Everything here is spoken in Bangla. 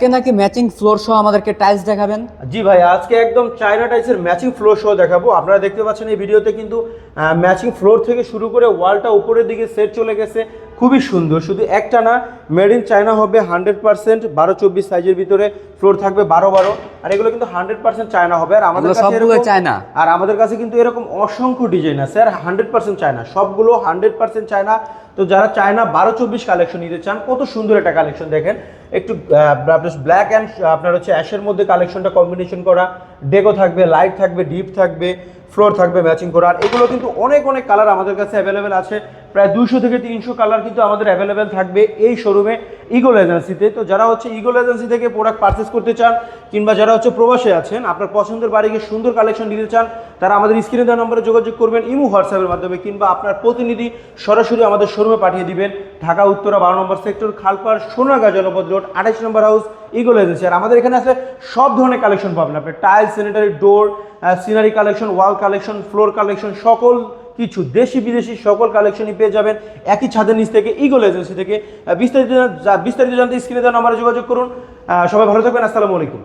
আজকে নাকি ম্যাচিং ফ্লোর সহ আমাদেরকে টাইলস দেখাবেন? জি ভাই, আজকে একদম চায়না টাইলসের ম্যাচিং ফ্লোর শো দেখাবো। আপনারা দেখতে পাচ্ছেন এই ভিডিওতে কিন্তু ম্যাচিং ফ্লোর থেকে শুরু করে ওয়ালটা উপরের দিকে সেট চলে গেছে, খুবই সুন্দর। শুধু একটা না, মেড ইন চায়না হবে 100%, 12-24 সাইজের ভিতরে ফ্লোর থাকবে 12-12, আর এগুলো কিন্তু 100% চায়না হবে। আর আমাদের কাছে সবগুলো চায়না, আর আমাদের কাছে কিন্তু এরকম অসংখ্য ডিজাইন আছে, আর 100% চায়না, সবগুলো 100% চায়না। তো যারা চায়না 12-24 কালেকশন নিতে চান, কত সুন্দর একটা কালেকশন দেখেন, একটু ব্ল্যাক অ্যান্ড আপনার হচ্ছে অ্যাশের মধ্যে কালেকশনটা কম্বিনেশন করা, ডেকো থাকবে, লাইট থাকবে, ডিপ থাকবে, ফ্লোর থাকবে ম্যাচিং করা। আর এগুলো কিন্তু অনেক অনেক কালার আমাদের কাছে অ্যাভেলেবেল আছে, প্রায় 200 থেকে 300 কালার কিন্তু আমাদের অ্যাভেলেবেল থাকবে এই শোরুমে ইগল এজেন্সিতে। তো যারা হচ্ছে ইগল এজেন্সি থেকে প্রোডাক্ট পারচেস করতে চান, কিংবা যারা হচ্ছে প্রবাসে আছেন, আপনার পছন্দের বাড়িকে সুন্দর কালেকশন দিতে চান, তারা আমাদের স্ক্রিনে দেওয়া নম্বরে যোগাযোগ করবেন ইমো হোয়াটসঅ্যাপের মাধ্যমে, কিংবা আপনার প্রতিনিধি সরাসরি আমাদের শোরুমে পাঠিয়ে দিবেন। ঢাকা উত্তরা 12 নম্বর সেক্টর, খালপাড়, সোনারগাঁ জনপদ রোড, 28 নম্বর হাউস, ইগল এজেন্সি। আর আমাদের এখানে আছে সব ধরনের কালেকশন পাবেন আপনি, টাইলস, স্যানিটারি ডোর, সিনারি কালেকশন, ওয়াল কালেকশন, ফ্লোর কালেকশন, সকল কিছু দেশি বিদেশি সকল কালেকশনই পেয়ে যাবেন একই ছাদের নিচ থেকে, ইগল এজেন্সি থেকে। বিস্তারিত জানতে স্ক্রিনে দেওয়া নম্বরে যোগাযোগ করুন। সবাই ভালো থাকবেন, আসসালামু আলাইকুম।